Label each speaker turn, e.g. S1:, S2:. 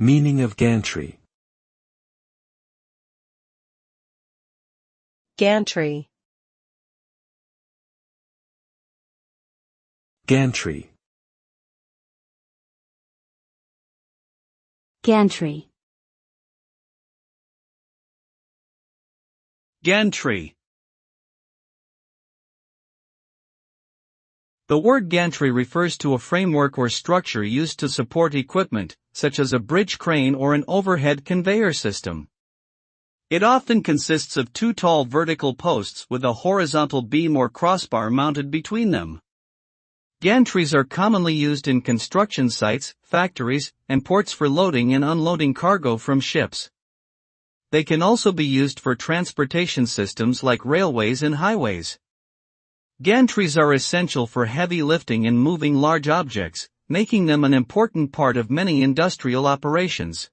S1: Meaning of gantry.
S2: Gantry.
S1: Gantry.
S3: Gantry.
S4: Gantry. The word gantry refers to a framework or structure used to support equipment, such as a bridge crane or an overhead conveyor system. It often consists of two tall vertical posts with a horizontal beam or crossbar mounted between them. Gantries are commonly used in construction sites, factories, and ports for loading and unloading cargo from ships. They can also be used for transportation systems like railways and highways. Gantries are essential for heavy lifting and moving large objects, making them an important part of many industrial operations.